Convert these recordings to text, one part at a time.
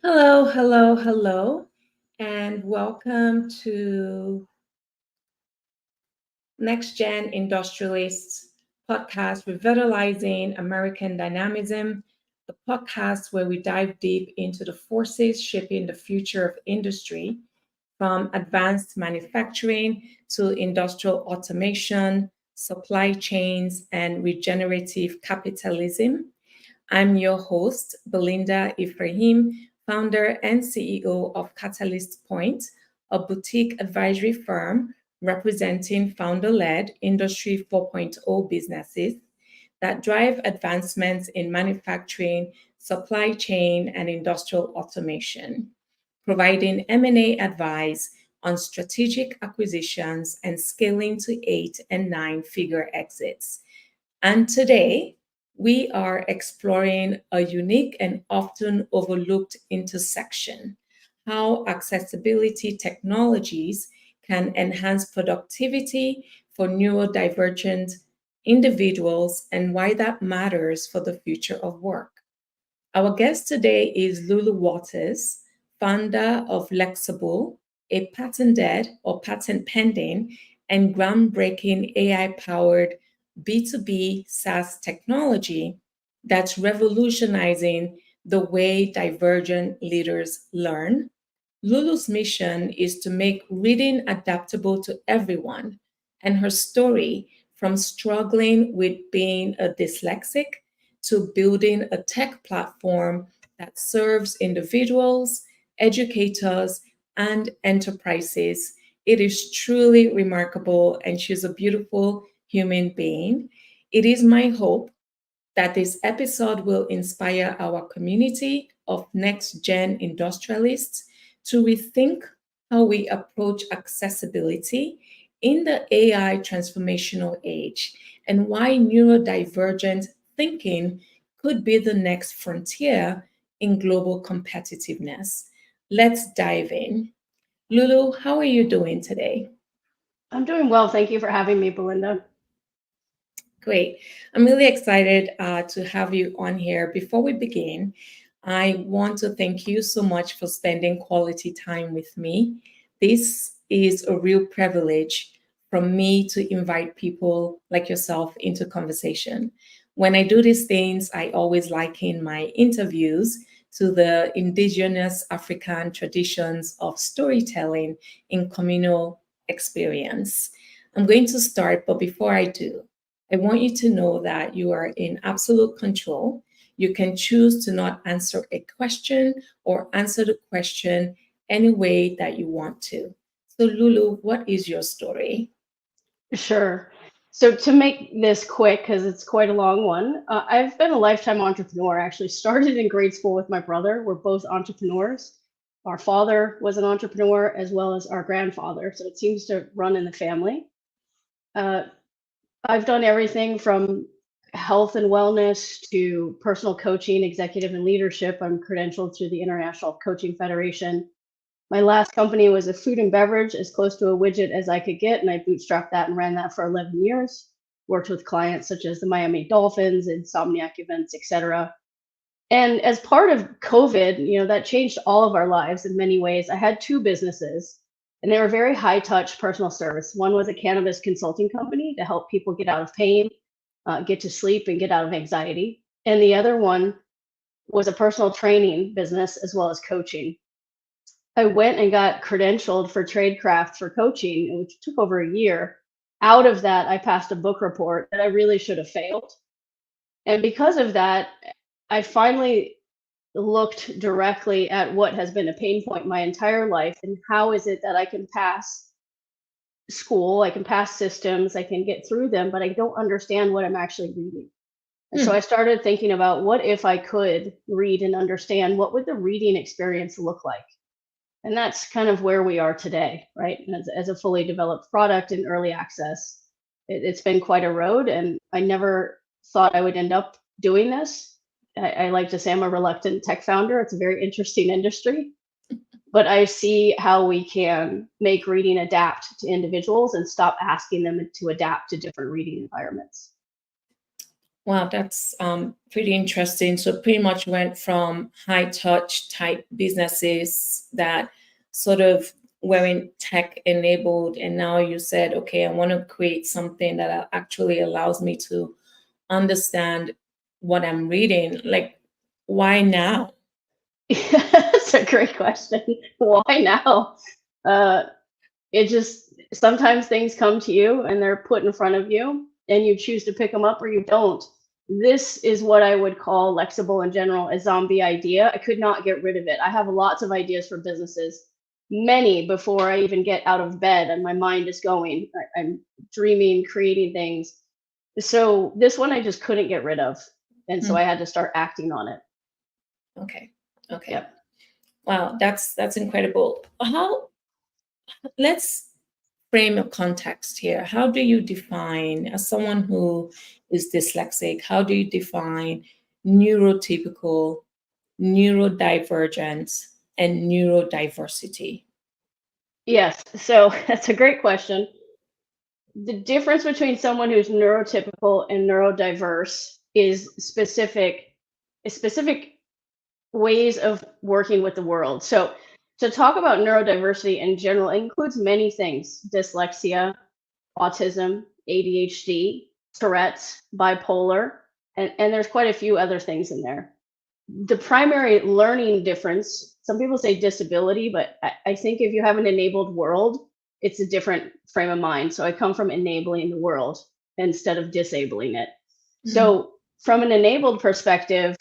Hello, hello, hello, and welcome to Next Gen Industrialists podcast, Revitalizing American Dynamism, the podcast where we dive deep into the forces shaping the future of industry, from advanced manufacturing to industrial automation, supply chains, and regenerative capitalism. I'm your host, Belinda Ibrahim, founder and CEO of Catalyst Point, a boutique advisory firm representing founder led Industry 4.0 businesses that drive advancements in manufacturing, supply chain, and industrial automation, providing M&A advice on strategic acquisitions and scaling to 8 and 9-figure exits. And today, we are exploring a unique and often overlooked intersection: how accessibility technologies can enhance productivity for neurodivergent individuals and why that matters for the future of work. Our guest today is Lulu Waters, founder of Lexibl, a patented or patent pending and groundbreaking AI powered B2B SaaS technology that's revolutionizing the way divergent leaders learn. Lulu's mission is to make reading adaptable to everyone, and her story, from struggling with being a dyslexic to building a tech platform that serves individuals, educators, and enterprises, it is truly remarkable, and she's a beautiful human being. It is my hope that this episode will inspire our community of next gen industrialists to rethink how we approach accessibility in the AI transformational age and why neurodivergent thinking could be the next frontier in global competitiveness. Let's dive in. Lulu, how are you doing today? I'm doing well. Thank you for having me, Belinda. Great. I'm really excited to have you on here. Before we begin, I want to thank you so much for spending quality time with me. This is a real privilege from me to invite people like yourself into conversation. When I do these things, I always liken my interviews to the indigenous African traditions of storytelling in communal experience. I'm going to start, but before I do, I want you to know that you are in absolute control. You can choose to not answer a question or answer the question any way that you want to. So, Lulu, what is your story? Sure. So to make this quick, because it's quite a long one, I've been a lifetime entrepreneur. I actually started in grade school with my brother. We're both entrepreneurs. Our father was an entrepreneur as well as our grandfather. So it seems to run in the family. I've done everything from health and wellness to personal coaching, executive and leadership. I'm credentialed through the International Coaching Federation. My last company was a food and beverage, as close to a widget as I could get, and I bootstrapped that and ran that for 11 years. Worked with clients such as the Miami Dolphins, Insomniac events, etc. And as part of COVID, that changed all of our lives in many ways. I had two businesses, and they were very high touch personal service. One was a cannabis consulting company to help people get out of pain, get to sleep, and get out of anxiety. And the other one was a personal training business as well as coaching. I went and got credentialed for Tradecraft for coaching, which took over a year. Out of that, I passed a book report that I really should have failed. And because of that, I finally looked directly at what has been a pain point my entire life and how is it that I can pass school, I can pass systems, I can get through them, but I don't understand what I'm actually reading. And so I started thinking about what if I could read and understand, what would the reading experience look like? And that's kind of where we are today, right? As a fully developed product in early access, it's been quite a road, and I never thought I would end up doing this. I like to say I'm a reluctant tech founder. It's a very interesting industry. but I see how we can make reading adapt to individuals and stop asking them to adapt to different reading environments. Wow, that's pretty interesting. So pretty much went from high touch type businesses that sort of weren't tech enabled, and now you said, okay, I want to create something that actually allows me to understand what I'm reading. Like, why now? That's a great question. Why now? It just, sometimes things come to you and they're put in front of you and you choose to pick them up or you don't. This is what I would call Lexibl in general, a zombie idea. I could not get rid of it. I have lots of ideas for businesses, many before I even get out of bed and my mind is going. I'm dreaming, creating things. So this one I just couldn't get rid of. And so I had to start acting on it. Okay. Okay. Yep. Wow, that's incredible. Let's frame a context here. How do you define, as someone who is dyslexic, how do you define neurotypical, neurodivergent, and neurodiversity? Yes, so that's a great question. The difference between someone who's neurotypical and neurodiverse is specific ways of working with the world. So to talk about neurodiversity in general includes many things: dyslexia, autism, ADHD, Tourette's, bipolar, and there's quite a few other things in there. The primary learning difference, some people say disability, but I think if you have an enabled world, it's a different frame of mind. So I come from enabling the world instead of disabling it. So from an enabled perspective,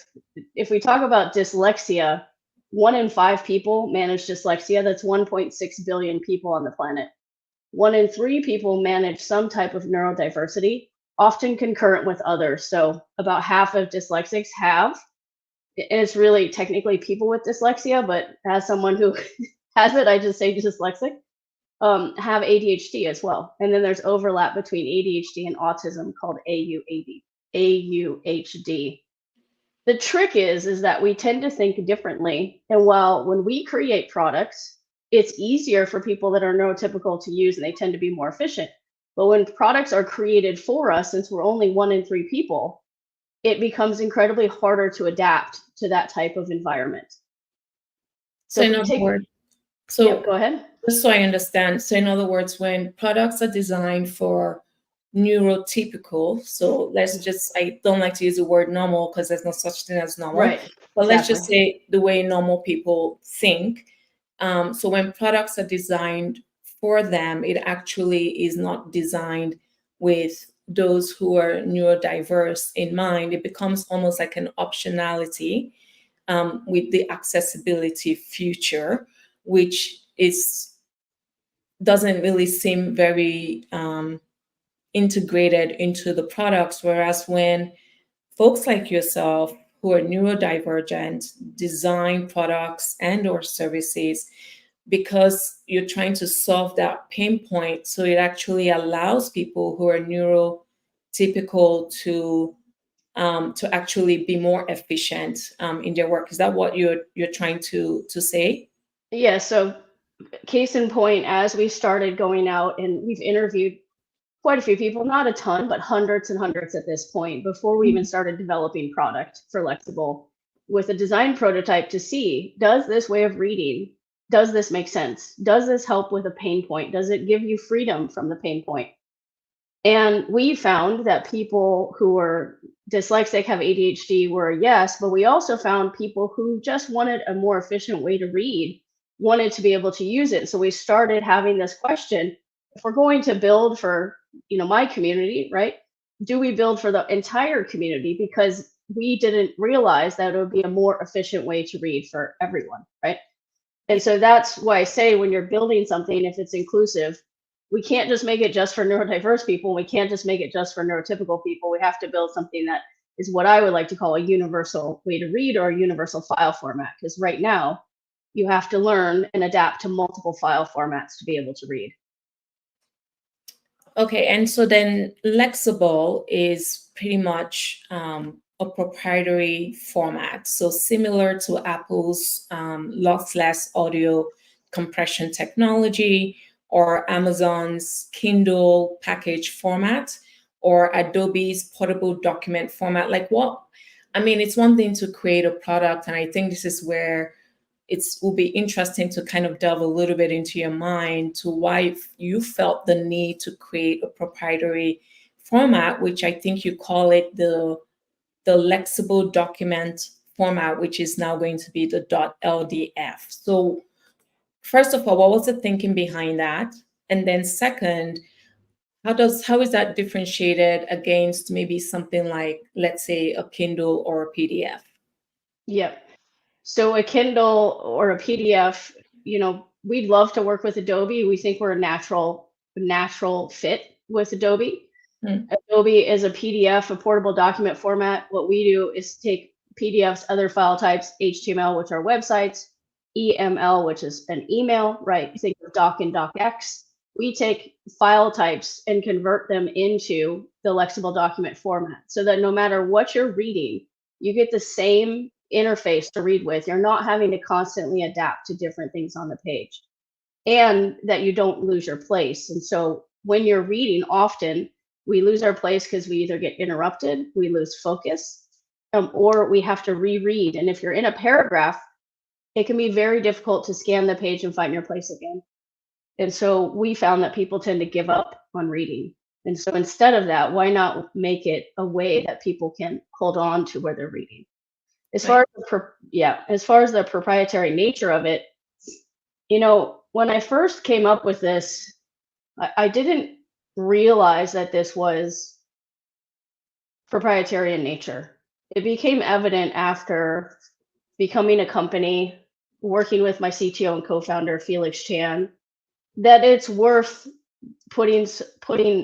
if we talk about dyslexia, 1 in 5 people manage dyslexia. That's 1.6 billion people on the planet. 1 in 3 people manage some type of neurodiversity, often concurrent with others. So about half of dyslexics have, and it's really technically people with dyslexia, but as someone who has it, I just say dyslexic, have ADHD as well. And then there's overlap between ADHD and autism called AUHD. The trick is that we tend to think differently. And while when we create products, it's easier for people that are neurotypical to use and they tend to be more efficient. But when products are created for us, since we're only 1 in 3 people, it becomes incredibly harder to adapt to that type of environment. So in other words, go ahead. Just so I understand, so in other words, when products are designed for neurotypical, so let's just, I don't like to use the word normal because there's no such thing as normal, right? But let's just say the way normal people think. So when products are designed for them, it actually is not designed with those who are neurodiverse in mind. It becomes almost like an optionality with the accessibility feature, which doesn't really seem very integrated into the products. Whereas when folks like yourself who are neurodivergent design products and or services, because you're trying to solve that pain point, so it actually allows people who are neurotypical to actually be more efficient in their work. Is that what you're trying to say? Yeah. So case in point, as we started going out and we've interviewed quite a few people, not a ton, but hundreds and hundreds at this point, before we even started developing product for Lexibl, with a design prototype to see, does this way of reading, does this make sense? Does this help with a pain point? Does it give you freedom from the pain point? And we found that people who were dyslexic, have ADHD, were a yes, but we also found people who just wanted a more efficient way to read, wanted to be able to use it. So we started having this question: if we're going to build for, my community, right? Do we build for the entire community? Because we didn't realize that it would be a more efficient way to read for everyone, right? And so that's why I say, when you're building something, if it's inclusive, we can't just make it just for neurodiverse people. We can't just make it just for neurotypical people. We have to build something that is what I would like to call a universal way to read, or a universal file format. Because right now, you have to learn and adapt to multiple file formats to be able to read. Okay, and so then Lexibl is pretty much a proprietary format. So similar to Apple's lossless audio compression technology, or Amazon's Kindle package format, or Adobe's portable document format. Like what? I mean, it's one thing to create a product, and I think this is where it will be interesting to kind of delve a little bit into your mind to why you felt the need to create a proprietary format, which I think you call it the Lexibl document format, which is now going to be the .ldf. So first of all, what was the thinking behind that? And then second, how is that differentiated against maybe something like, let's say, a Kindle or a PDF? Yep. So a Kindle or a PDF, we'd love to work with Adobe. We think we're a natural fit with Adobe. Adobe is a PDF, a portable document format. What we do is take PDFs, other file types, HTML, which are websites, EML, which is an email, right? Think of Doc and DocX. We take file types and convert them into the Lexibl document format so that no matter what you're reading, you get the same interface to read with. You're not having to constantly adapt to different things on the page, and that you don't lose your place. And so when you're reading, often we lose our place because we either get interrupted, we lose focus, or we have to reread. And if you're in a paragraph, it can be very difficult to scan the page and find your place again. And so we found that people tend to give up on reading. And so instead of that, why not make it a way that people can hold on to where they're reading? As far as the proprietary nature of it, when I first came up with this, I didn't realize that this was proprietary in nature. It became evident after becoming a company, working with my CTO and co-founder, Felix Chan, that it's worth putting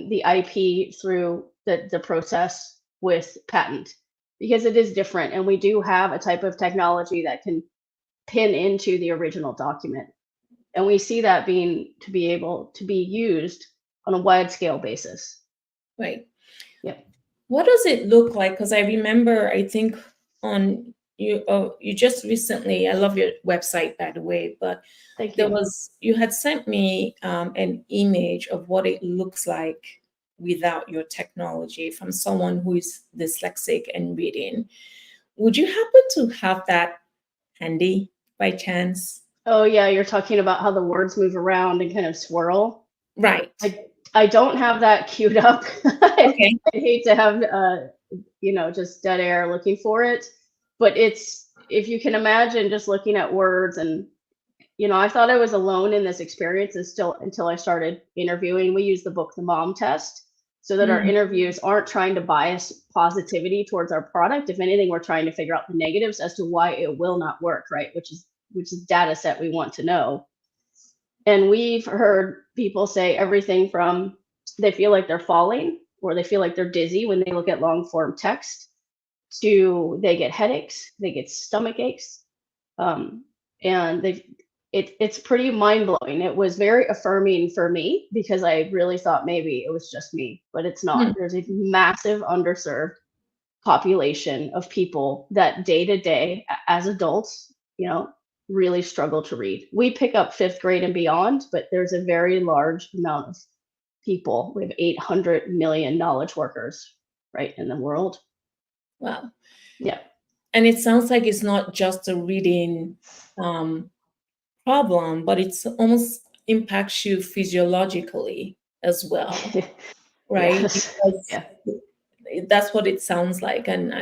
the IP through the process with patent, because it is different. And we do have a type of technology that can pin into the original document. And we see that being to be able to be used on a wide scale basis. Right. Yeah. What does it look like? Because I remember, I think on you just recently, I love your website, by the way, but you had sent me an image of what it looks like without your technology from someone who is dyslexic and reading. Would you happen to have that handy by chance? Oh yeah, you're talking about how the words move around and kind of swirl. Right. I don't have that queued up. Okay. I hate to have just dead air looking for it, but if you can imagine just looking at words, and I thought I was alone in this experience until I started interviewing. We use the book The Mom Test so that our interviews aren't trying to bias positivity towards our product. If anything, we're trying to figure out the negatives as to why it will not work, right? Which is data set we want to know. And we've heard people say everything from they feel like they're falling, or they feel like they're dizzy when they look at long form text, to they get headaches, they get stomach aches, and it's pretty mind blowing. It was very affirming for me because I really thought maybe it was just me, but it's not. There's a massive underserved population of people that day to day as adults, really struggle to read. We pick up 5th grade and beyond, but there's a very large amount of people. We have 800 million knowledge workers, right, in the world. Wow. Yeah. And it sounds like it's not just a reading problem, but it's almost impacts you physiologically as well, right? Yes. Because that's what it sounds like, and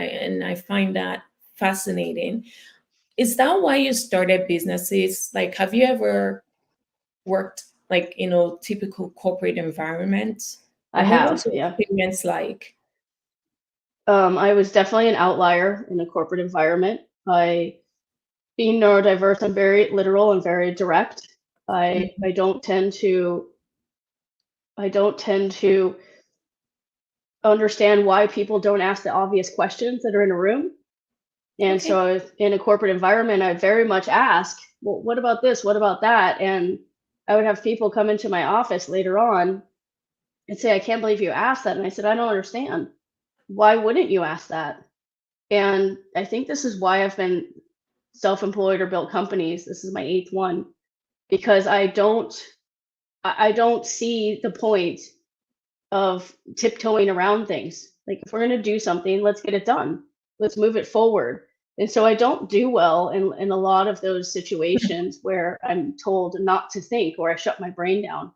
I find that fascinating. Is that why you started businesses? Like, have you ever worked like typical corporate environment? I And have. what was your experience like? I was definitely an outlier in a corporate environment. Being neurodiverse, I'm very literal and very direct. I don't tend to understand why people don't ask the obvious questions that are in a room. And so in a corporate environment, I very much ask, well, what about this? What about that? And I would have people come into my office later on and say, I can't believe you asked that. And I said, I don't understand. Why wouldn't you ask that? And I think this is why I've been self-employed or built companies. This is my 8th one. because I don't see the point of tiptoeing around things. Like, if we're going to do something, let's get it done. Let's move it forward. And so I don't do well in a lot of those situations where I'm told not to think or I shut my brain down.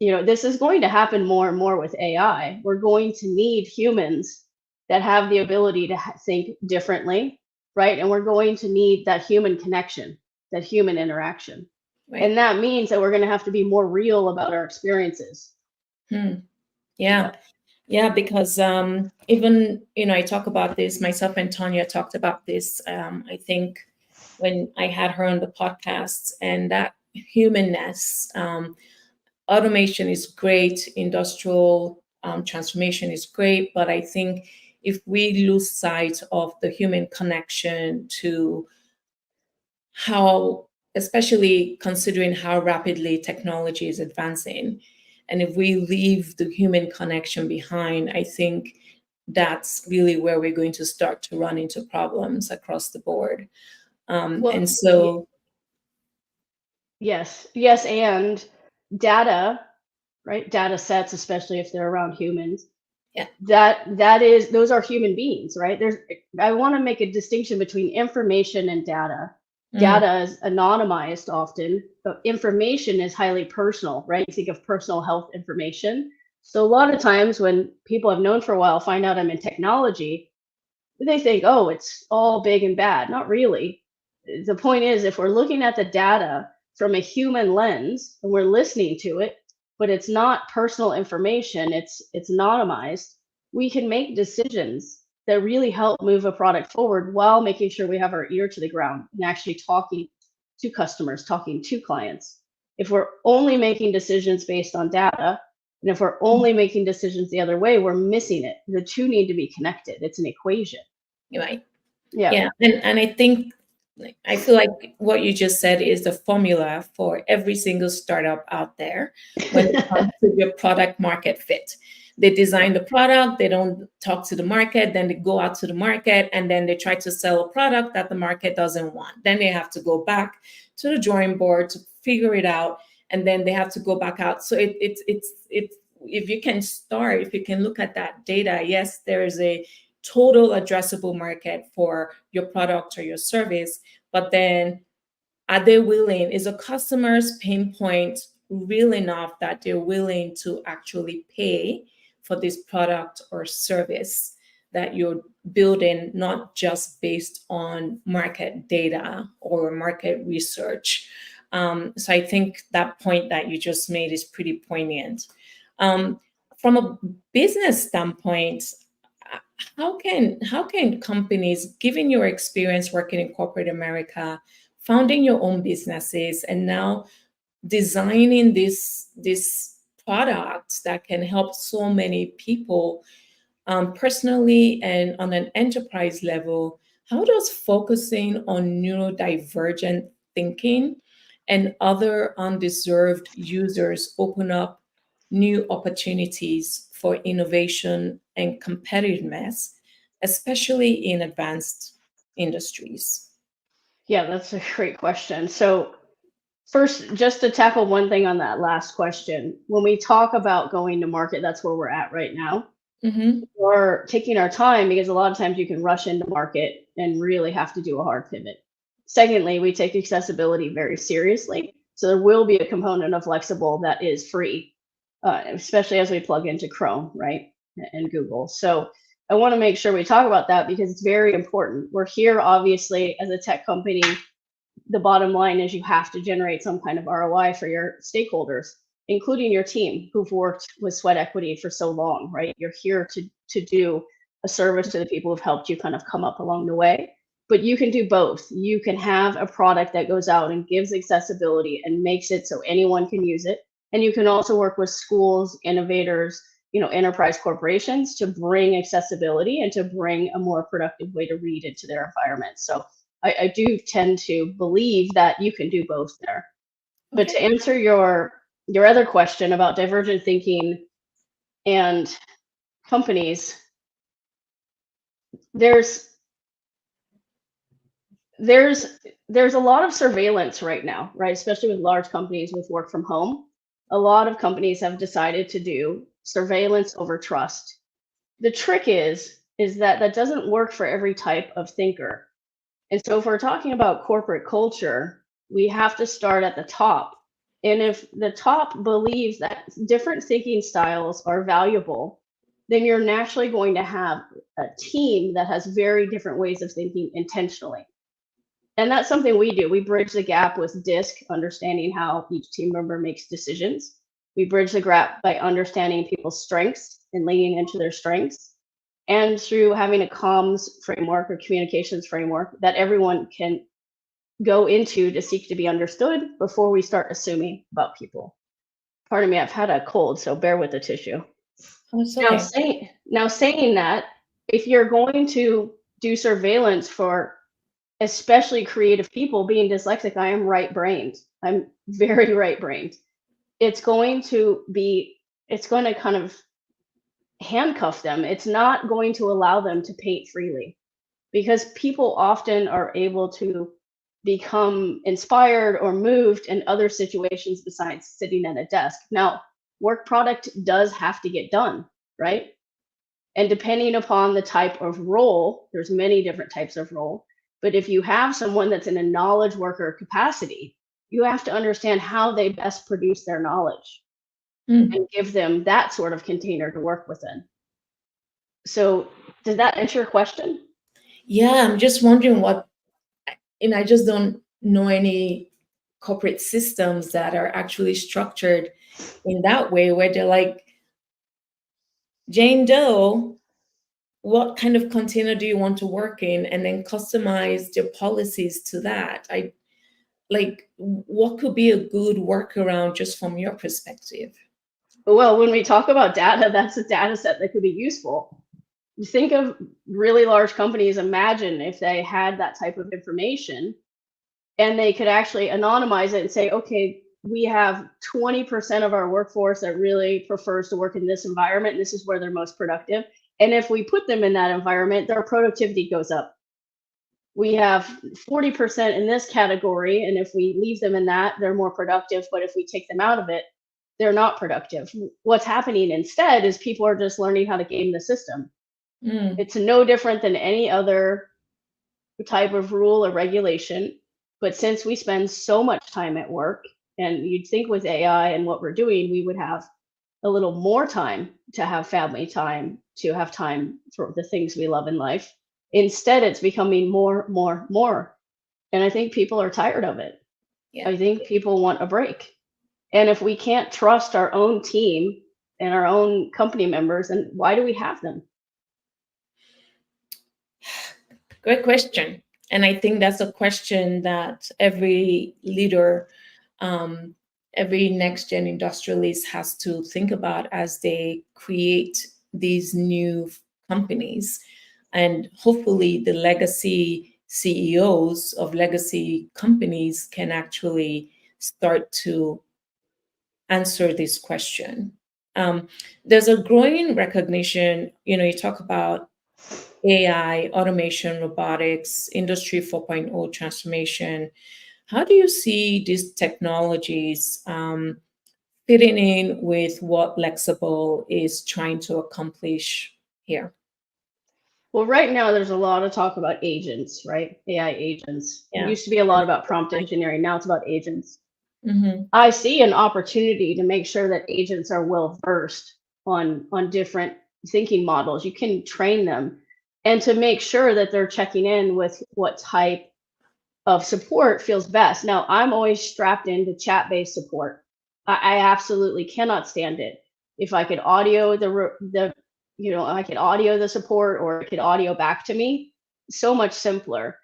This is going to happen more and more with AI. We're going to need humans that have the ability to think differently, right? And we're going to need that human connection, that human interaction. Right. And that means that we're going to have to be more real about our experiences. Yeah. Yeah, because even, I talk about this, myself and Tanya talked about this, I think when I had her on the podcast, and that humanness, automation is great, industrial transformation is great, but I think if we lose sight of the human connection to how, especially considering how rapidly technology is advancing, and if we leave the human connection behind, I think that's really where we're going to start to run into problems across the board. And so, yes, and data, right? Data sets, especially if they're around humans. yeah, those are human beings, right? I want to make a distinction between information and data. Data is anonymized often, but information is highly personal, right? You think of personal health information. So a lot of times when people I've known for a while find out I'm in technology, they think, oh, it's all big and bad. Not really. The point is, if we're looking at the data from a human lens and we're listening to it, but it's not personal information, it's anonymized, we can make decisions that really help move a product forward while making sure we have our ear to the ground and actually talking to customers, talking to clients. If we're only making decisions based on data, and if we're only making decisions the other way, we're missing it. The two need to be connected. It's an equation. right. Yeah. Yeah. And I feel like what you just said is the formula for every single startup out there when it comes to your product market fit. They design the product, they don't talk to the market, then they go out to the market, and then they try to sell a product that the market doesn't want. Then they have to go back to the drawing board to figure it out, and then they have to go back out. So it's if you can look at that data, yes, there is a total addressable market for your product or your service, but then is a customer's pain point real enough that they're willing to actually pay for this product or service that you're building, not just based on market data or market research? So I think that point that you just made is pretty poignant. From a business standpoint, how can companies, given your experience working in corporate America, founding your own businesses, and now designing this product that can help so many people, personally and on an enterprise level, how does focusing on neurodivergent thinking and other undeserved users open up new opportunities for innovation and competitiveness, especially in advanced industries? Yeah, that's a great question. So first, just to tackle one thing on that last question, when we talk about going to market, that's where we're at right now. We're taking our time because a lot of times you can rush into market and really have to do a hard pivot. Secondly, we take accessibility very seriously. So there will be a component of Lexibl that is free, especially as we plug into Chrome, right, and Google. So I want to make sure we talk about that because it's very important. We're here, obviously, as a tech company. The bottom line is you have to generate some kind of ROI for your stakeholders, including your team who've worked with sweat equity for so long, right? You're here to do a service to the people who've helped you kind of come up along the way. But you can do both. You can have a product that goes out and gives accessibility and makes it so anyone can use it. And you can also work with schools, innovators, enterprise corporations to bring accessibility and to bring a more productive way to read into their environment. So I do tend to believe that you can do both there. But to answer your other question about divergent thinking and companies, there's there's a lot of surveillance right now, right? Especially with large companies with work from home. A lot of companies have decided to do surveillance over trust. The trick is that that doesn't work for every type of thinker. And so if we're talking about corporate culture, we have to start at the top. And if the top believes that different thinking styles are valuable, then you're naturally going to have a team that has very different ways of thinking intentionally. And that's something we do. We bridge the gap with DISC, understanding how each team member makes decisions. We bridge the gap by understanding people's strengths and leaning into their strengths, and through having a comms framework or communications framework that everyone can go into to seek to be understood before we start assuming about people. Pardon me, I've had a cold, so bear with the tissue. Oh, it's okay. Saying that, if you're going to do surveillance for especially creative people, being dyslexic, I am right-brained. I'm very right-brained. It's going to kind of handcuff them. It's not going to allow them to paint freely, because people often are able to become inspired or moved in other situations besides sitting at a desk. Now, work product does have to get done, right? And depending upon the type of role, there's many different types of role. But if you have someone that's in a knowledge worker capacity, you have to understand how they best produce their knowledge and give them that sort of container to work within. So does that answer your question? Yeah, I'm just wondering and I just don't know any corporate systems that are actually structured in that way, where they're like, Jane Doe, what kind of container do you want to work in? And then customize their policies to that. What could be a good workaround just from your perspective? Well, when we talk about data, that's a data set that could be useful. You think of really large companies, imagine if they had that type of information and they could actually anonymize it and say, okay, we have 20% of our workforce that really prefers to work in this environment. And this is where they're most productive. And if we put them in that environment, their productivity goes up. We have 40% in this category. And if we leave them in that, they're more productive. But if we take them out of it, they're not productive. What's happening instead is people are just learning how to game the system. It's no different than any other type of rule or regulation. But since we spend so much time at work, and you'd think with AI and what we're doing, we would have a little more time to have family time, to have time for the things we love in life. Instead, it's becoming more. And I think people are tired of it. Yeah. I think people want a break. And if we can't trust our own team and our own company members, then why do we have them? Great question. And I think that's a question that every leader, every next-gen industrialist has to think about as they create these new companies. And hopefully the legacy CEOs of legacy companies can actually start to answer this question. There's a growing recognition, you talk about AI, automation, robotics, Industry 4.0 transformation. How do you see these technologies fitting in with what Lexibl is trying to accomplish here? Well, right now there's a lot of talk about agents, right? AI agents. Yeah. It used to be a lot about prompt engineering. Now it's about agents. Mm-hmm. I see an opportunity to make sure that agents are well versed on different thinking models. You can train them, and to make sure that they're checking in with what type of support feels best. Now, I'm always strapped into chat-based support. I absolutely cannot stand it. If I could audio I could audio the support, or it could audio back to me, so much simpler.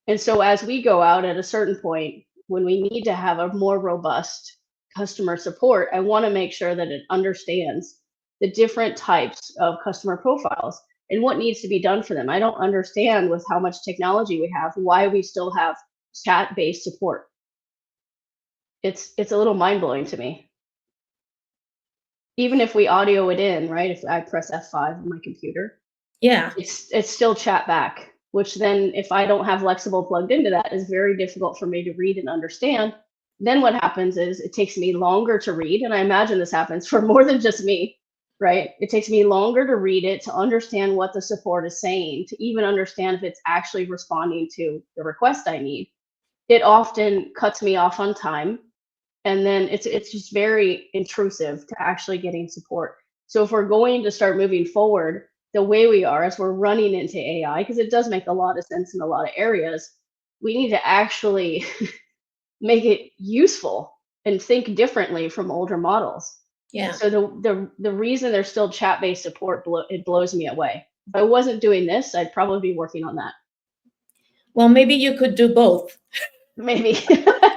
And so as we go out at a certain point, when we need to have a more robust customer support, I want to make sure that it understands the different types of customer profiles and what needs to be done for them. I don't understand, with how much technology we have, why we still have chat-based support. It's a little mind-blowing to me. Even if we audio it in, right? If I press F5 on my computer, yeah, it's still chat back which then if I don't have Lexibl plugged into that, is very difficult for me to read and understand. Then what happens is it takes me longer to read. And I imagine this happens for more than just me, right? It takes me longer to read it, to understand what the support is saying, to even understand if it's actually responding to the request I need. It often cuts me off on time. And then it's just very intrusive to actually getting support. So if we're going to start moving forward the way we are, as we're running into AI, because it does make a lot of sense in a lot of areas, we need to actually make it useful and think differently from older models. Yeah. So the reason there's still chat-based support, it blows me away. If I wasn't doing this, I'd probably be working on that. Well, maybe you could do both. Maybe.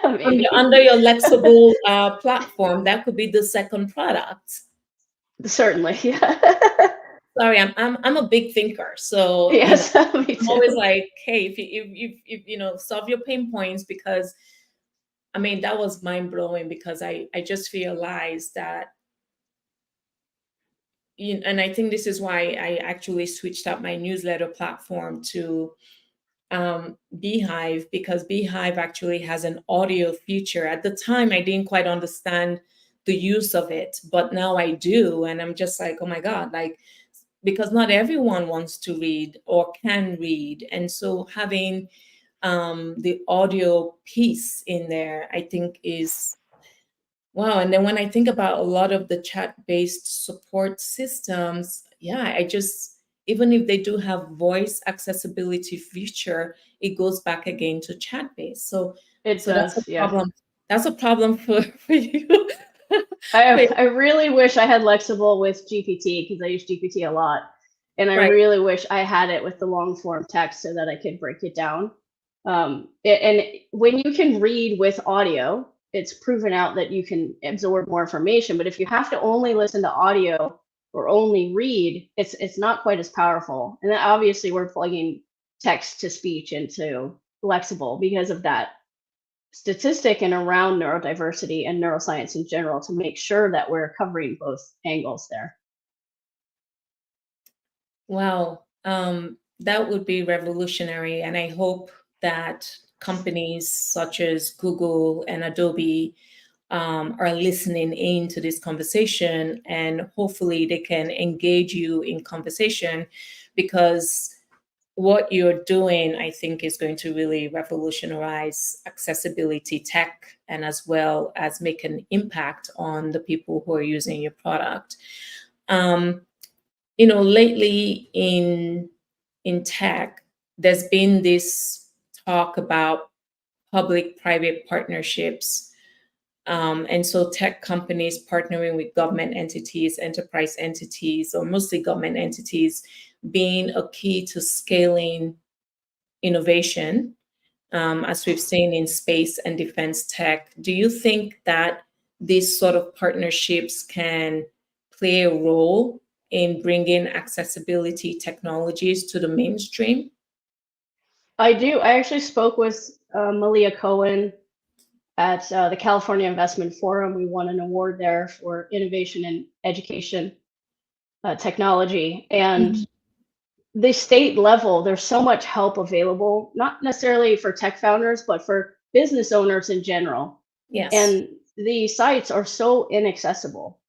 Maybe. Under your Lexibl platform, that could be the second product. Certainly, yeah. Sorry, I'm a big thinker, so yes, me I'm too. always like, hey, if you know, solve your pain points, because I mean that was mind blowing, because I just realized that, and I think this is why I actually switched up my newsletter platform to Beehive, because Beehive actually has an audio feature. At the time, I didn't quite understand the use of it, but now I do, and I'm just like, oh my God, like, because not everyone wants to read or can read, and so having the audio piece in there, I think is wow. And then when I think about a lot of the chat-based support systems, yeah, I just, even if they do have voice accessibility feature, it goes back again to chat-based. So It that's a does, yeah. problem. That's a problem for you. I really wish I had Lexibl with GPT, because I use GPT a lot. And I Right. really wish I had it with the long form text so that I could break it down. And when you can read with audio, it's proven out that you can absorb more information. But if you have to only listen to audio or only read, it's not quite as powerful. And then obviously we're plugging text to speech into Lexibl because of that statistic and around neurodiversity and neuroscience in general, to make sure that we're covering both angles there. Wow, that would be revolutionary. And I hope that companies such as Google and Adobe are listening into this conversation, and hopefully they can engage you in conversation, because what you're doing, I think, is going to really revolutionize accessibility tech, and as well as make an impact on the people who are using your product. Lately in tech, there's been this talk about public-private partnerships. And so tech companies partnering with government entities, enterprise entities, or mostly government entities, being a key to scaling innovation, as we've seen in space and defense tech. Do you think that these sort of partnerships can play a role in bringing accessibility technologies to the mainstream? I do. I actually spoke with Malia Cohen at the California Investment Forum. We won an award there for innovation in education technology. And the state level, there's so much help available, not necessarily for tech founders, but for business owners in general. Yes. And the sites are so inaccessible.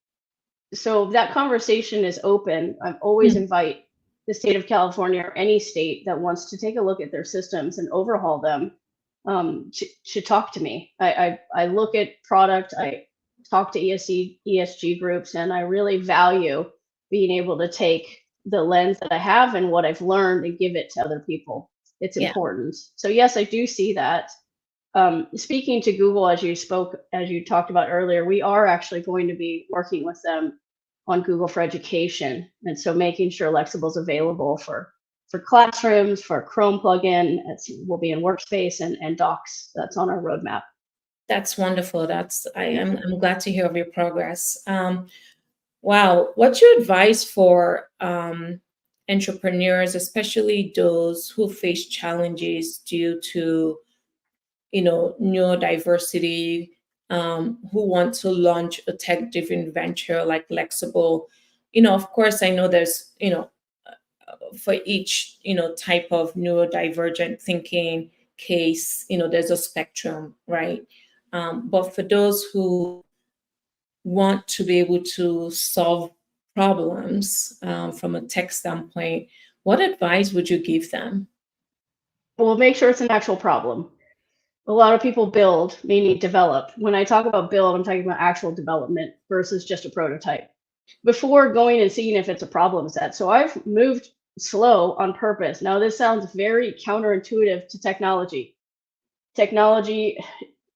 So that conversation is open. I always invite the state of California, or any state that wants to take a look at their systems and overhaul them, should talk to me. I look at product, I talk to ESG groups, and I really value being able to take the lens that I have and what I've learned and give it to other people. It's important. So yes, I do see that. Speaking to Google, as you talked about earlier, we are actually going to be working with them on Google for Education. And so making sure Lexibl is available for classrooms, for Chrome plugin, will be in Workspace and Docs. That's on our roadmap. That's wonderful. I'm glad to hear of your progress. Wow. What's your advice for entrepreneurs, especially those who face challenges due to, neurodiversity, who want to launch a tech-driven venture like Lexibl? Of course, I know there's, for each, type of neurodivergent thinking case, there's a spectrum, right? But for those who want to be able to solve problems from a tech standpoint, what advice would you give them? Well, make sure it's an actual problem. A lot of people build, meaning develop. When I talk about build, I'm talking about actual development versus just a prototype. Before going and seeing if it's a problem set. So I've moved slow on purpose. Now, this sounds very counterintuitive to technology. Technology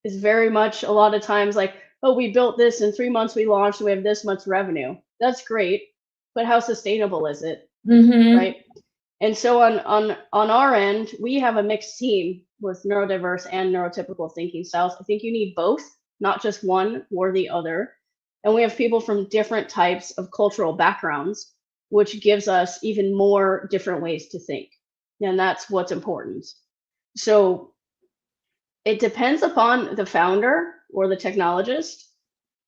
is very much a lot of times like, oh, we built this in 3 months, we launched, we have this much revenue. That's great, but how sustainable is it? Mm-hmm. Right? And so on our end, we have a mixed team with neurodiverse and neurotypical thinking styles. I think you need both, not just one or the other. And we have people from different types of cultural backgrounds, which gives us even more different ways to think. And that's what's important. So it depends upon the founder or the technologist.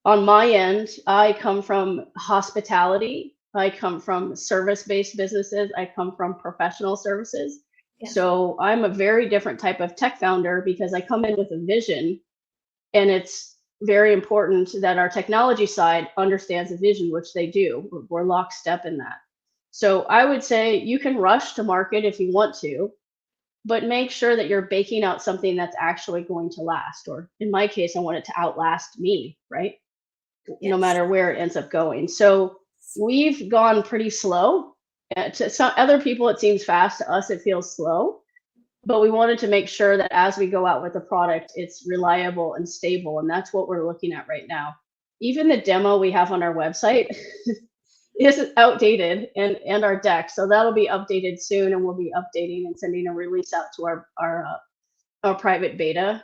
On my end, I come from hospitality. I come from service-based businesses. I come from professional services. Yeah. So I'm a very different type of tech founder because I come in with a vision, and it's very important that our technology side understands the vision, which they do. We're lockstep in that. So I would say you can rush to market if you want to, but make sure that you're baking out something that's actually going to last. Or in my case, I want it to outlast me, right? No Yes. matter where it ends up going. So we've gone pretty slow. To some other people, it seems fast. To us, it feels slow. But we wanted to make sure that as we go out with the product, it's reliable and stable. And that's what we're looking at right now. Even the demo we have on our website is outdated, and our deck. So that'll be updated soon, and we'll be updating and sending a release out to our private beta,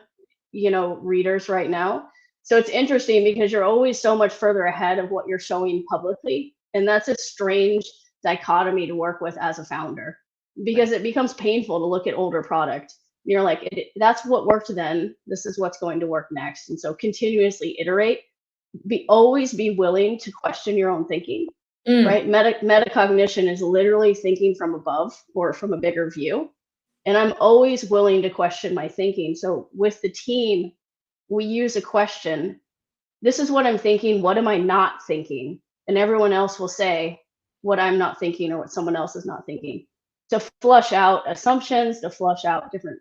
readers right now. So it's interesting because you're always so much further ahead of what you're showing publicly. And that's a strange dichotomy to work with as a founder, because it becomes painful to look at older product. You're like, that's what worked then. This is what's going to work next. And so continuously iterate, always be willing to question your own thinking, right? Metacognition is literally thinking from above or from a bigger view. And I'm always willing to question my thinking. So with the team, we use a question. This is what I'm thinking. What am I not thinking? And everyone else will say what I'm not thinking or what someone else is not thinking, to flush out assumptions, to flush out different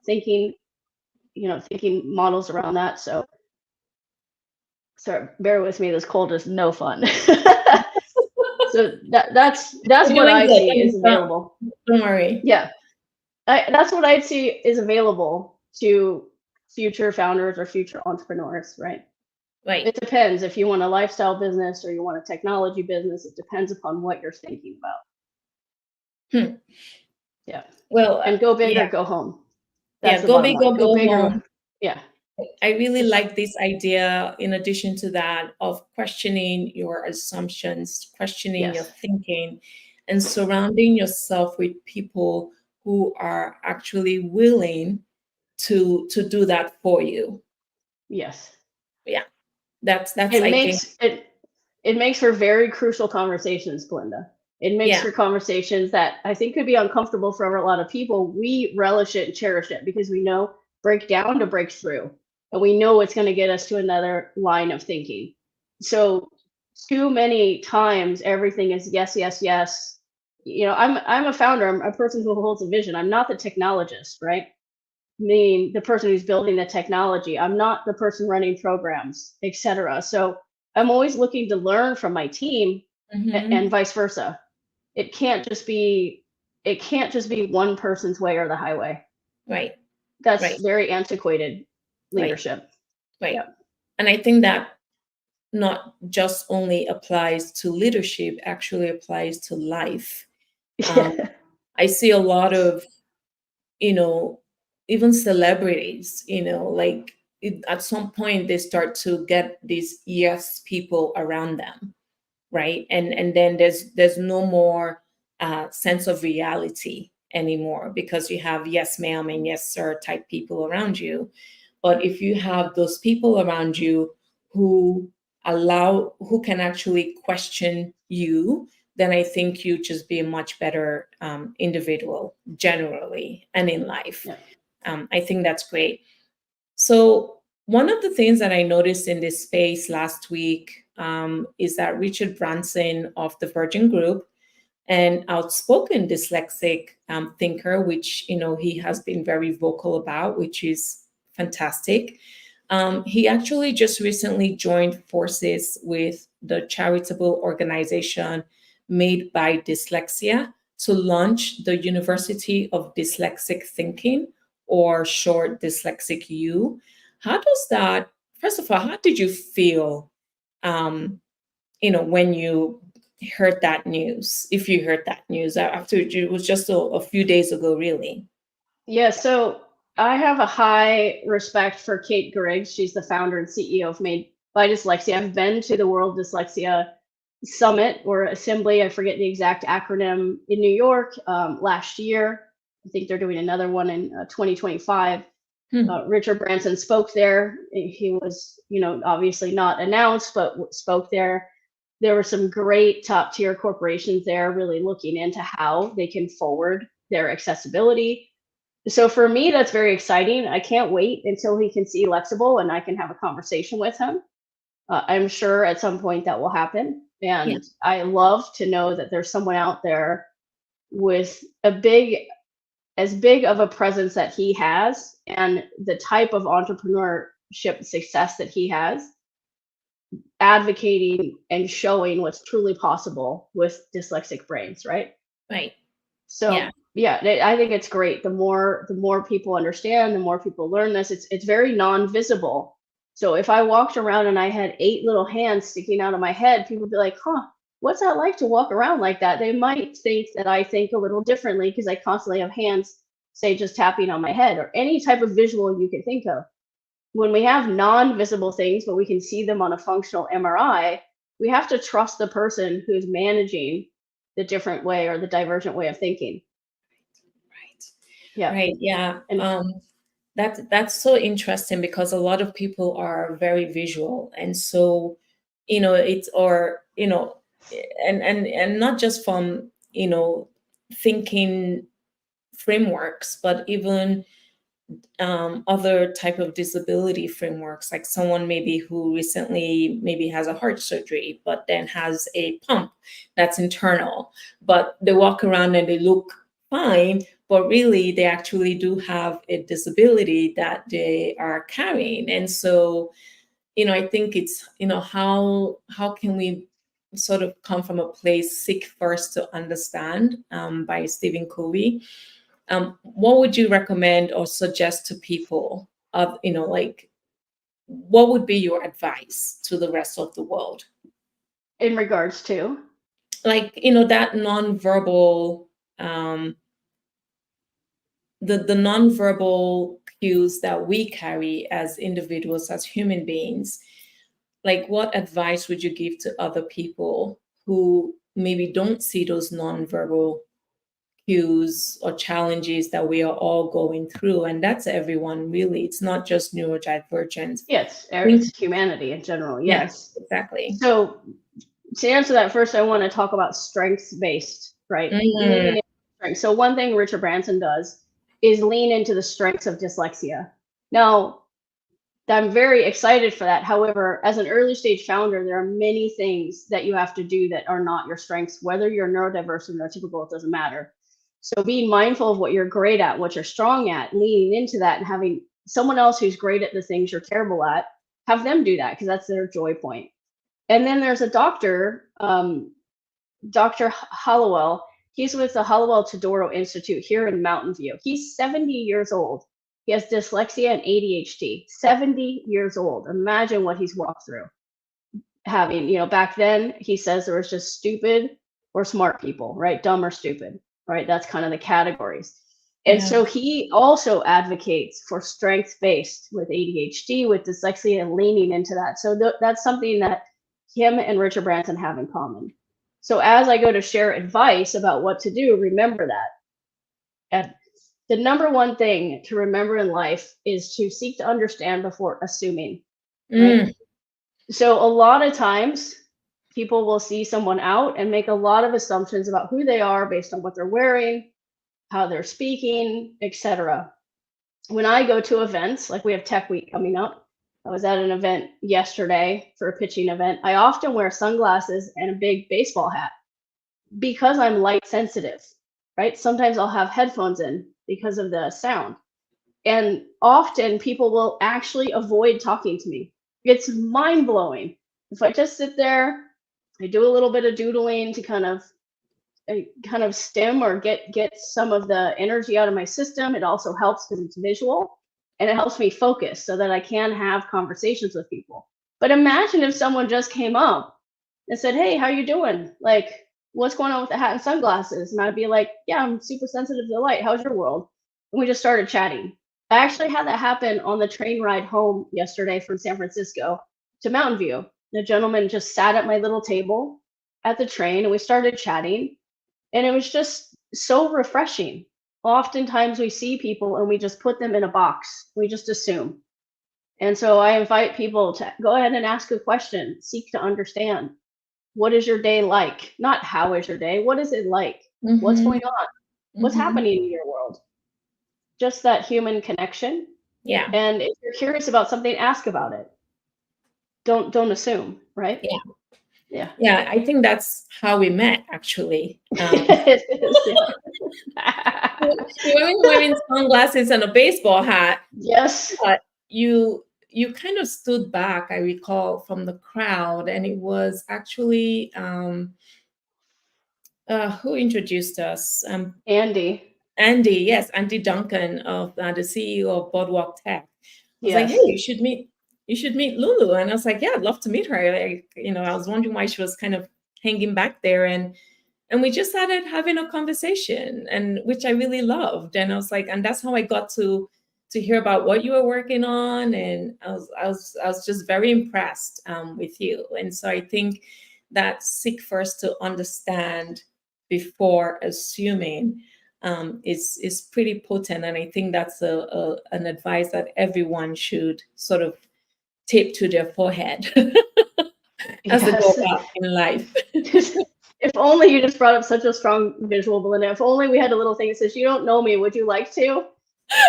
thinking models around that. So bear with me. This cold is no fun. So that's what I see is available. Don't worry. Yeah, that's what I'd see is available to future founders or future entrepreneurs, right? Right. It depends if you want a lifestyle business or you want a technology business. It depends upon what you're thinking about. Yeah. Well, and go big or go home. That's go big or go home. Yeah. I really like this idea, in addition to that, of questioning your assumptions, questioning your thinking, and surrounding yourself with people who are actually willing to do that for you. Yes. Yeah. That's it makes for very crucial conversations, Belinda. It makes for conversations that I think could be uncomfortable for a lot of people. We relish it and cherish it because we know break down to break through. And we know it's going to get us to another line of thinking. So too many times everything is yes, yes, yes. I'm a founder. I'm a person who holds a vision. I'm not the technologist, right? Meaning the person who's building the technology. I'm not the person running programs, etc. So I'm always looking to learn from my team, and vice versa. It can't just be one person's way or the highway. Right. That's very antiquated leadership. Right. Yeah. And I think that not just only applies to leadership, actually applies to life. I see a lot of, even celebrities, at some point they start to get these yes people around them, right? And then there's no more sense of reality anymore, because you have yes ma'am and yes sir type people around you. But if you have those people around you who can actually question you, then I think you just be a much better individual generally and in life. Yeah. I think that's great. So one of the things that I noticed in this space last week is that Richard Branson of the Virgin Group, an outspoken dyslexic thinker, which he has been very vocal about, which is fantastic. He actually just recently joined forces with the charitable organization Made by Dyslexia to launch the University of Dyslexic Thinking, or short Dyslexic U. How does that, first of all, how did you feel, when you heard that news, if you heard that news after it was just a few days ago, really? Yeah, so I have a high respect for Kate Griggs. She's the founder and CEO of Made by Dyslexia. I've been to the World Dyslexia Summit or Assembly, I forget the exact acronym, in New York last year. I think they're doing another one in 2025. Richard Branson spoke there. He was, obviously not announced, but spoke there. There were some great top tier corporations there really looking into how they can forward their accessibility. So for me, that's very exciting. I can't wait until he can see Lexibl and I can have a conversation with him. I'm sure at some point that will happen. And Yeah. I love to know that there's someone out there with as big of a presence that he has and the type of entrepreneurship success that he has, advocating and showing what's truly possible with dyslexic brains, right? Right. So yeah, I think it's great. The more people understand, the more people learn this. It's very non-visible. So if I walked around and I had 8 little hands sticking out of my head, people would be like, huh, what's that like to walk around like that? They might think that I think a little differently because I constantly have hands, say, just tapping on my head, or any type of visual you could think of. When we have non-visible things, but we can see them on a functional MRI, we have to trust the person who's managing the different way or the divergent way of thinking. Right. Yeah. Right. Yeah. And That's so interesting because a lot of people are very visual, and so it's and not just from thinking frameworks, but even other type of disability frameworks, like someone maybe who recently maybe has a heart surgery, but then has a pump that's internal, but they walk around and they look fine, but really they actually do have a disability that they are carrying. And so, I think it's, how can we sort of come from a place, seek first to understand, by Stephen Covey. What would you recommend or suggest to people of, like, what would be your advice to the rest of the world? in regards to, Like, that nonverbal, the nonverbal cues that we carry as individuals, as human beings, like, what advice would you give to other people who maybe don't see those nonverbal cues or challenges that we are all going through? And that's everyone, really. It's not just neurodivergent. yes, it's humanity in general. Yes. Yeah, exactly. So to answer that first, I want to talk about strengths-based, right? Leaning into strengths. So one thing Richard Branson does is lean into the strengths of dyslexia. Now, I'm very excited for that. However, as an early stage founder, there are many things that you have to do that are not your strengths, whether you're neurodiverse or neurotypical, it doesn't matter. So being mindful of what you're great at, what you're strong at, leaning into that, and having someone else who's great at the things you're terrible at, have them do that because that's their joy point. And then there's a doctor, Dr. Hollowell. He's with the Hollowell Todoro Institute here in Mountain View. He's 70 years old. He has dyslexia and ADHD. 70 years old. Imagine what he's walked through. Having, back then, he says there was just stupid or smart people, right? Dumb or stupid, right? That's kind of the categories. And so he also advocates for strength-based with ADHD, with dyslexia, and leaning into that. So that's something that him and Richard Branson have in common. So as I go to share advice about what to do, remember that. And the number one thing to remember in life is to seek to understand before assuming. Right? So a lot of times People will see someone out and make a lot of assumptions about who they are based on what they're wearing, how they're speaking, etc. When I go to events, like we have Tech Week coming up, I was at an event yesterday for a pitching event. I often wear sunglasses and a big baseball hat because I'm light sensitive, right? Sometimes I'll have headphones in because of the sound. And often people will actually avoid talking to me. It's mind blowing. If I just sit there, I do a little bit of doodling to kind of stim or get some of the energy out of my system. It also helps because it's visual, and it helps me focus so that I can have conversations with people. But imagine if someone just came up and said, "Hey, how you doing? Like, what's going on with the hat and sunglasses?" And I'd be like, "Yeah, I'm super sensitive to the light. How's your world?" And we just started chatting. I actually had that happen on the train ride home yesterday from San Francisco to Mountain View. The gentleman just sat at my little table at the train and we started chatting. And it was just so refreshing. Oftentimes we see people and we just put them in a box. We just assume. And so I invite people to go ahead and ask a question, seek to understand. What is your day like? Not how is your day? What is it like? What's Mm-hmm. going on? What's happening in your world? Just that human connection. Yeah. And if you're curious about something, ask about it. Don't assume, right? Yeah. Yeah. Yeah, I think that's how we met, actually. It is, yeah. You weren't wearing sunglasses and a baseball hat, Yes. but you kind of stood back, I recall, from the crowd, and it was actually who introduced us? Andy. Andy, yes, Andy Duncan of the CEO of Boardwalk Tech. I was like, hey, Yes. you should meet Lulu. And I was like, yeah, I'd love to meet her. Like, I was wondering why she was kind of hanging back there. And we just started having a conversation, and which I really loved. And I was like, and that's how I got to hear about what you were working on. And I was just very impressed with you. And so I think that seek first to understand before assuming is pretty potent. And I think that's an advice that everyone should sort of tape to their forehead as they go Yes. about in life. If only you just brought up such a strong visual, Belinda. If only we had a little thing that says, "You don't know me, would you like to?"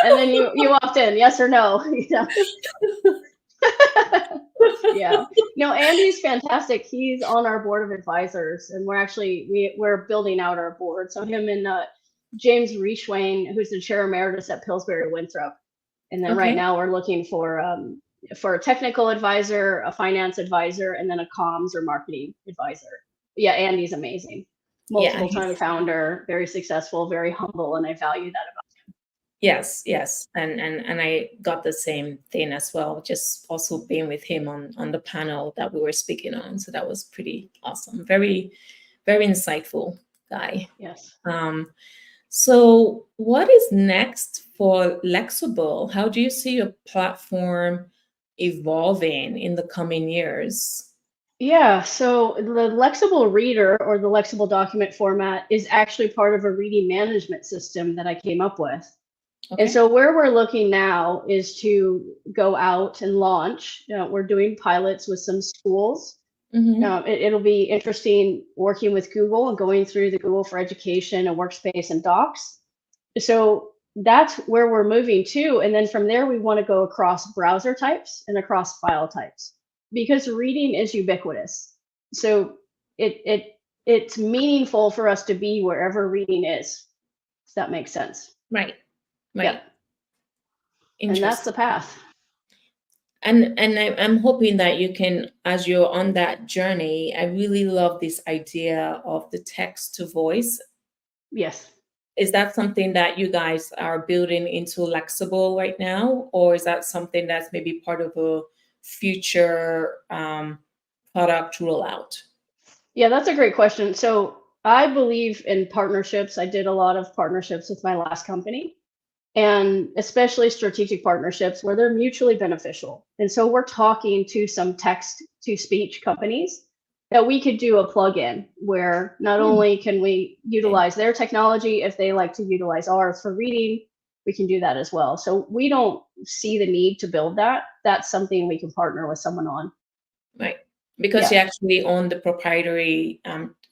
And then you opt in, yes or no. Yeah. No, Andy's fantastic. He's on our board of advisors, and we're building out our board. So him and James Reishwain, who's the chair emeritus at Pillsbury Winthrop. And then right now we're looking for a technical advisor, a finance advisor, and then a comms or marketing advisor. Yeah, Andy's amazing. Multiple time founder, very successful, very humble, and I value that about him. Yes. And I got the same thing as well, just also being with him on the panel that we were speaking on. So that was pretty awesome. Very, very insightful guy. Yes. So what is next for Lexibl? How do you see your platform evolving in the coming years? Yeah, so the Lexibl Reader, or the Lexibl document format, is actually part of a reading management system that I came up with. And so where we're looking now is to go out and launch. We're doing pilots with some schools. It'll be interesting working with Google and going through the Google for Education and Workspace and Docs. So that's where we're moving to. And then from there, we want to go across browser types and across file types, because reading is ubiquitous. So it's meaningful for us to be wherever reading is. Does that make sense? Right. Yeah. And that's the path. And I'm hoping that you can, as you're on that journey, I really love this idea of the text to voice. Yes. Is that something that you guys are building into Lexibl right now? Or is that something that's maybe part of a future product rollout? Yeah, that's a great question. So I believe in partnerships. I did a lot of partnerships with my last company, and especially strategic partnerships where they're mutually beneficial. And so we're talking to some text to speech companies that we could do a plugin where not only can we utilize their technology, if they like to utilize ours for reading, we can do that as well. So we don't see the need to build that. That's something we can partner with someone on. Right. because you actually own the proprietary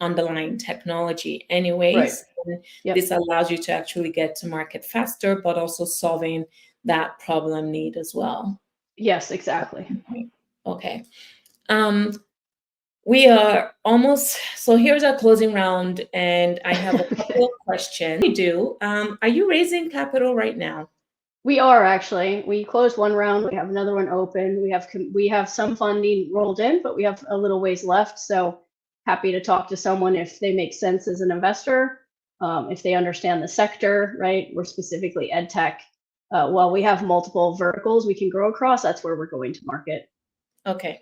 underlying technology anyways. Yep. This allows you to actually get to market faster, but also solving that problem need as well. Yes, exactly. Okay. We are almost, so here's our closing round, and I have a couple of questions. Are you raising capital right now? We are actually. We closed one round. We have another one open. We have some funding rolled in, but we have a little ways left. So happy to talk to someone if they make sense as an investor, if they understand the sector, right? We're specifically EdTech. While we have multiple verticals we can grow across, that's where we're going to market. Okay.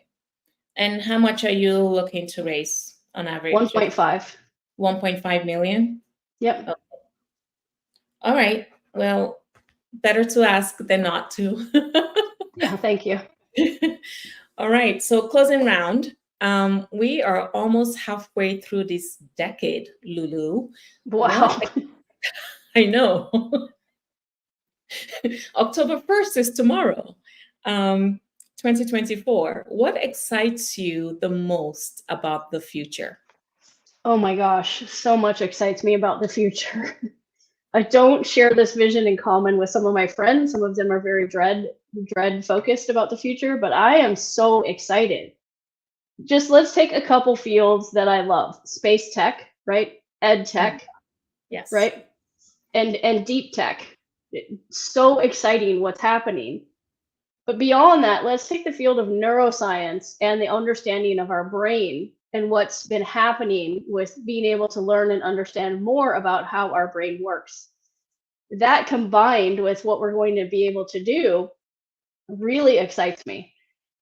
And how much are you looking to raise on average? 1.5. 1.5 million? Yep. Okay. All right. Well, better to ask than not to. Yeah, thank you. All right. So closing round. We are almost halfway through this decade, Lulu. Wow. I know. October 1st is tomorrow. 2024. What excites you the most about the future? Oh my gosh, so much excites me about the future. I don't share this vision in common with some of my friends. Some of them are very dread focused about the future, but I am so excited. Just let's take a couple fields that I love. Space tech, right? Ed tech. Yes. Right? And deep tech. So exciting what's happening. But beyond that, let's take the field of neuroscience and the understanding of our brain and what's been happening with being able to learn and understand more about how our brain works. That combined with what we're going to be able to do really excites me.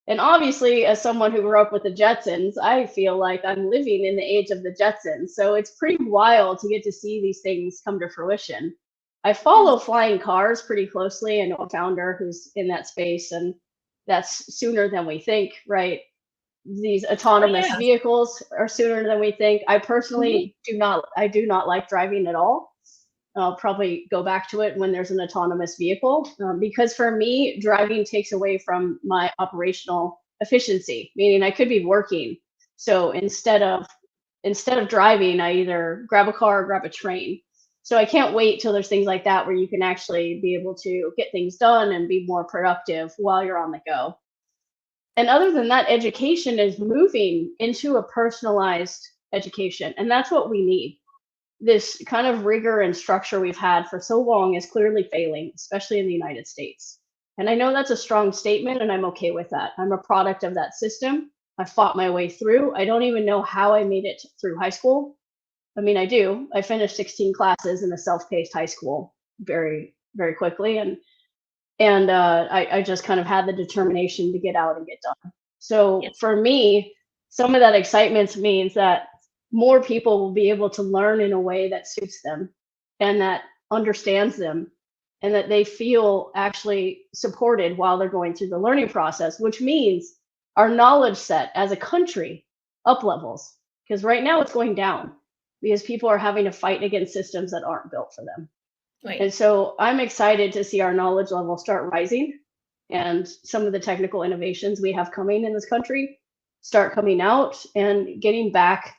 And obviously, as someone who grew up with the Jetsons, I feel like I'm living in the age of the Jetsons. So it's pretty wild to get to see these things come to fruition. I follow flying cars pretty closely. I know a founder who's in that space, and that's sooner than we think, right? These autonomous vehicles are sooner than we think. I personally do not like driving at all. I'll probably go back to it when there's an autonomous vehicle, because for me, driving takes away from my operational efficiency, meaning I could be working. So instead of driving, I either grab a car or grab a train. So I can't wait till there's things like that where you can actually be able to get things done and be more productive while you're on the go. And other than that, education is moving into a personalized education, and that's what we need. This kind of rigor and structure we've had for so long is clearly failing, especially in the United States. And I know that's a strong statement, and I'm okay with that. I'm a product of that system. I fought my way through. I don't even know how I made it through high school. I mean, I do. I finished 16 classes in a self-paced high school very, very quickly. And I just kind of had the determination to get out and get done. So for me, some of that excitement means that more people will be able to learn in a way that suits them and that understands them, and that they feel actually supported while they're going through the learning process, which means our knowledge set as a country up levels, because right now it's going down because people are having to fight against systems that aren't built for them. Right. And so I'm excited to see our knowledge level start rising, and some of the technical innovations we have coming in this country start coming out and getting back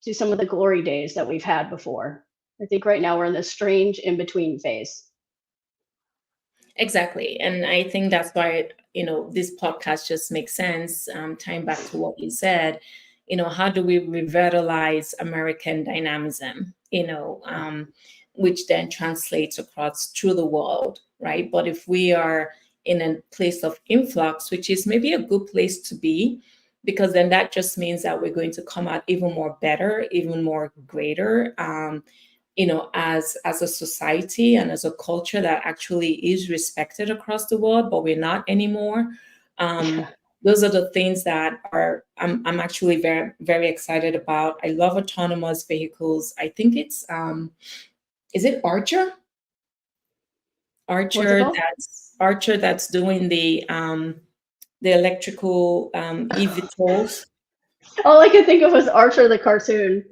to some of the glory days that we've had before. I think right now we're in this strange in-between phase. Exactly. And I think that's why, this podcast just makes sense, tying back to what you said. How do we revitalize American dynamism, which then translates across through the world, right? But if we are in a place of influx, which is maybe a good place to be, because then that just means that we're going to come out even more better, even more greater, as a society and as a culture that actually is respected across the world, but we're not anymore. Those are the things that I'm actually very, very excited about. I love autonomous vehicles. I think it's, is it Archer? Archer that's doing the electrical eVTOLs. All I could think of was Archer the cartoon.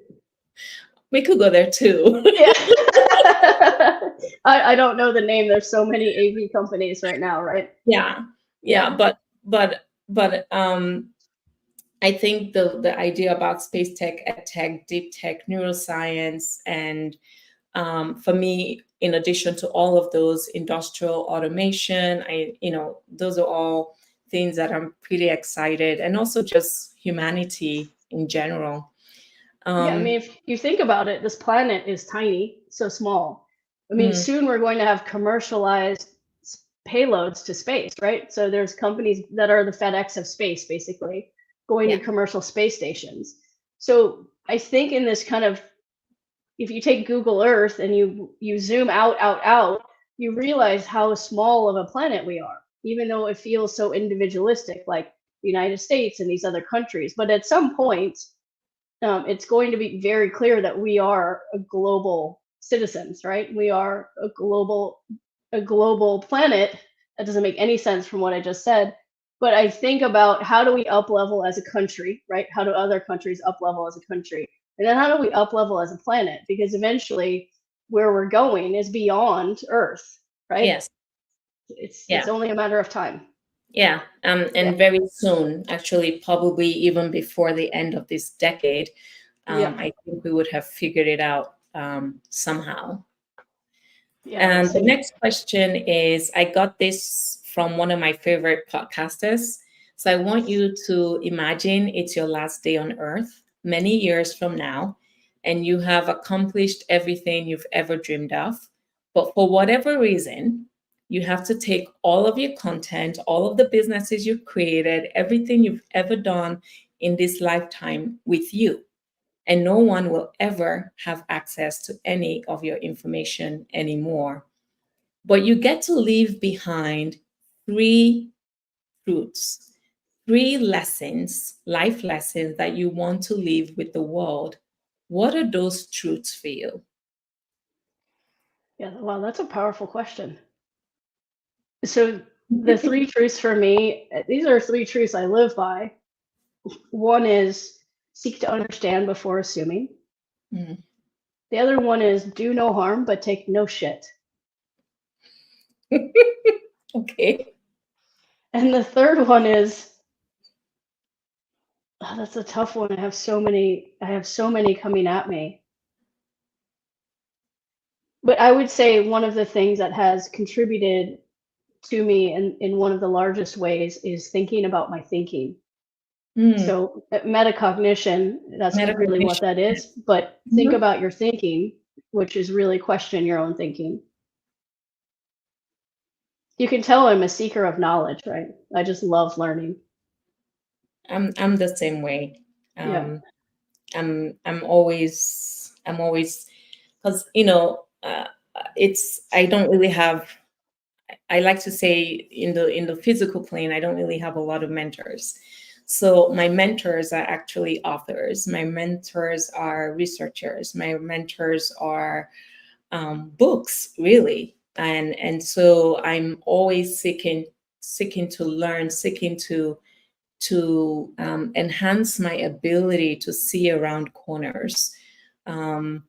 We could go there too. Yeah. I don't know the name. There's so many AV companies right now, right? Yeah. But I think the idea about space tech, EdTech, deep tech, neuroscience, and for me, in addition to all of those, industrial automation, those are all things that I'm pretty excited, and also just humanity in general. Yeah, I mean, if you think about it, this planet is tiny, so small. I mean, soon we're going to have commercialized payloads to space, right? So there's companies that are the FedEx of space, basically, going to commercial space stations. So I think in this kind of, if you take Google Earth and you zoom out, you realize how small of a planet we are, even though it feels so individualistic, like the United States and these other countries. But at some point, it's going to be very clear that we are a global citizens, right? We are a global planet. That doesn't make any sense from what I just said. But I think about how do we up level as a country, right? How do other countries up level as a country? And then how do we up level as a planet? Because eventually where we're going is beyond Earth, right? Yes. It's only a matter of time. Yeah, and very soon, actually, probably even before the end of this decade, I think we would have figured it out somehow. And the next question is, I got this from one of my favorite podcasters. So I want you to imagine it's your last day on Earth many years from now, and you have accomplished everything you've ever dreamed of. But for whatever reason, you have to take all of your content, all of the businesses you've created, everything you've ever done in this lifetime with you. And no one will ever have access to any of your information anymore. But you get to leave behind 3 truths, 3 lessons, life lessons that you want to leave with the world. What are those truths for you? Yeah, wow, that's a powerful question. So the 3 truths for me, these are 3 truths I live by. One is seek to understand before assuming. The other one is do no harm, but take no shit. Okay. And the third one is, that's a tough one. I have so many coming at me. But I would say one of the things that has contributed to me in one of the largest ways is thinking about my thinking. So metacognition, that's not really what that is, but think about your thinking, which is really question your own thinking. You can tell I'm a seeker of knowledge, right? I just love learning. I'm the same way. Yeah. I'm always because I don't really have. I like to say in the physical plane, I don't really have a lot of mentors. So my mentors are actually authors. My mentors are researchers. My mentors are books, really. And so I'm always seeking to learn, seeking to enhance my ability to see around corners, and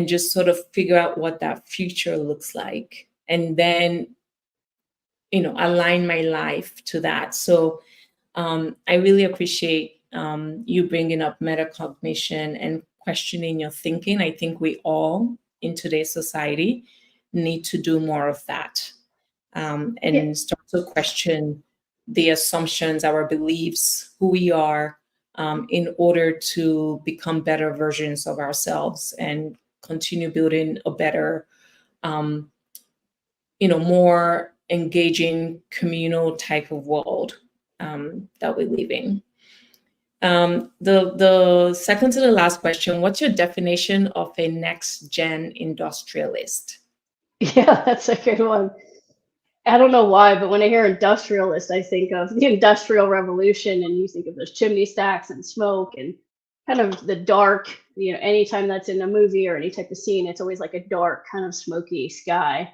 just sort of figure out what that future looks like, and then align my life to that. So I really appreciate you bringing up metacognition and questioning your thinking. I think we all in today's society need to do more of that, and start to question the assumptions, our beliefs, who we are, in order to become better versions of ourselves and continue building a better, more engaging communal type of world that we're living. The second to the last question, what's your definition of a next-gen industrialist? Yeah, that's a good one. I don't know why, but when I hear industrialist, I think of the Industrial Revolution, and you think of those chimney stacks and smoke and kind of the dark, anytime that's in a movie or any type of scene, it's always like a dark kind of smoky sky.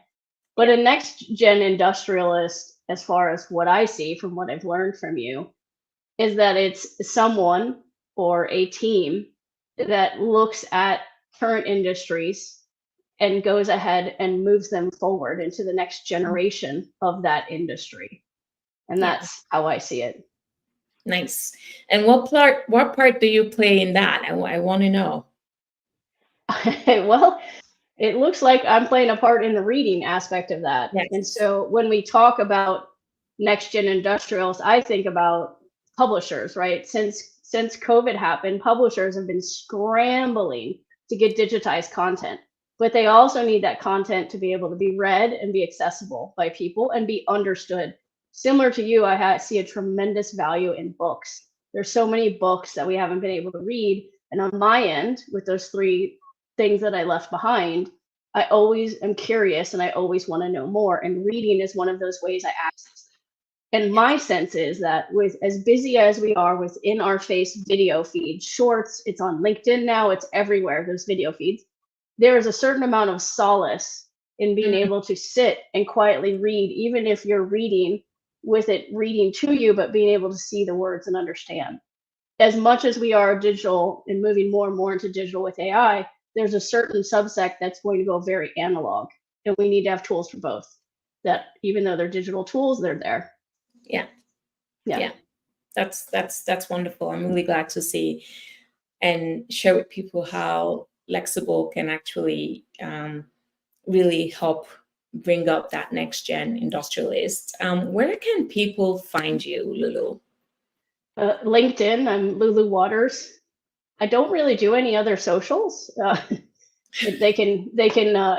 But a next gen industrialist, as far as what I see from what I've learned from you, is that it's someone or a team that looks at current industries and goes ahead and moves them forward into the next generation of that industry. And that's how I see it. Nice. And what part do you play in that? I want to know. Well, it looks like I'm playing a part in the reading aspect of that. Yes. And so when we talk about next gen industrials, I think about publishers, right? Since COVID happened, publishers have been scrambling to get digitized content, but they also need that content to be able to be read and be accessible by people and be understood. Similar to you, see a tremendous value in books. There's so many books that we haven't been able to read. And on my end, with those 3 things that I left behind, I always am curious and I always want to know more. And reading is one of those ways I access them. And my sense is that with as busy as we are with in our face video feeds, shorts, it's on LinkedIn now, it's everywhere, those video feeds. There is a certain amount of solace in being able to sit and quietly read, even if you're reading with it reading to you, but being able to see the words and understand. As much as we are digital and moving more and more into digital with AI, there's a certain subsect that's going to go very analog, and we need to have tools for both. That even though they're digital tools, they're there. Yeah. Yeah. That's wonderful. I'm really glad to see and share with people how Lexibl can actually really help bring up that next gen industrialist. Where can people find you, Lulu? LinkedIn, I'm Lulu Waters. I don't really do any other socials. They can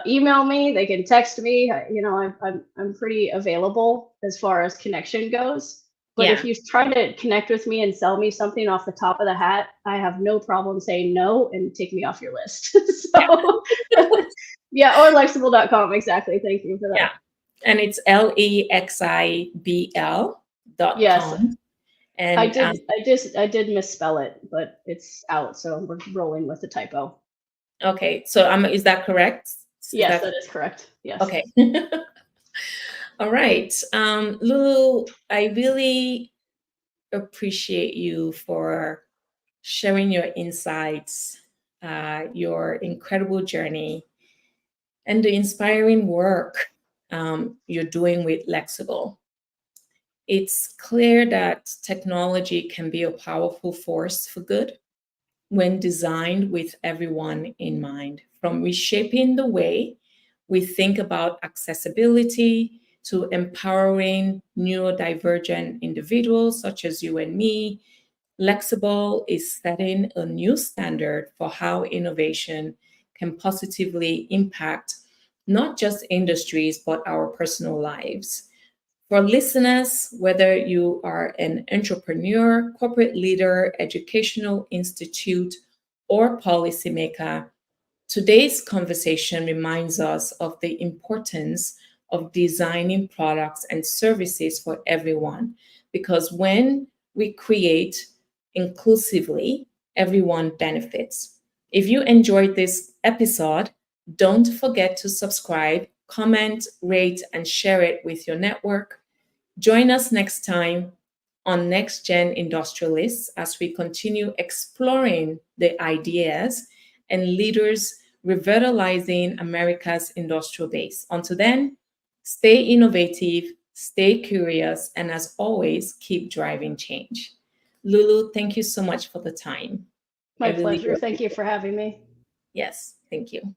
email me, they can text me. I'm pretty available as far as connection goes. But if you try to connect with me and sell me something off the top of the hat, I have no problem saying no and take me off your list. So yeah, or Lexibl.com. Exactly. Thank you for that. Yeah. And it's Lexibl.com. Yes. And I did misspell it, but it's out, so we're rolling with the typo. Okay, so is that correct? Yes, that is correct. Yes. Okay. All right. Lulu, I really appreciate you for sharing your insights, your incredible journey, and the inspiring work you're doing with Lexibl. It's clear that technology can be a powerful force for good when designed with everyone in mind, from reshaping the way we think about accessibility to empowering neurodivergent individuals such as you and me. Lexibl is setting a new standard for how innovation can positively impact not just industries, but our personal lives. For listeners, whether you are an entrepreneur, corporate leader, educational institute, or policymaker, today's conversation reminds us of the importance of designing products and services for everyone. Because when we create inclusively, everyone benefits. If you enjoyed this episode, don't forget to subscribe, comment, rate, and share it with your network. Join us next time on Next Gen Industrialists as we continue exploring the ideas and leaders revitalizing America's industrial base. Until then, stay innovative, stay curious, and as always, keep driving change. Lulu, thank you so much for the time. My pleasure. Thank you for having me. Yes, thank you.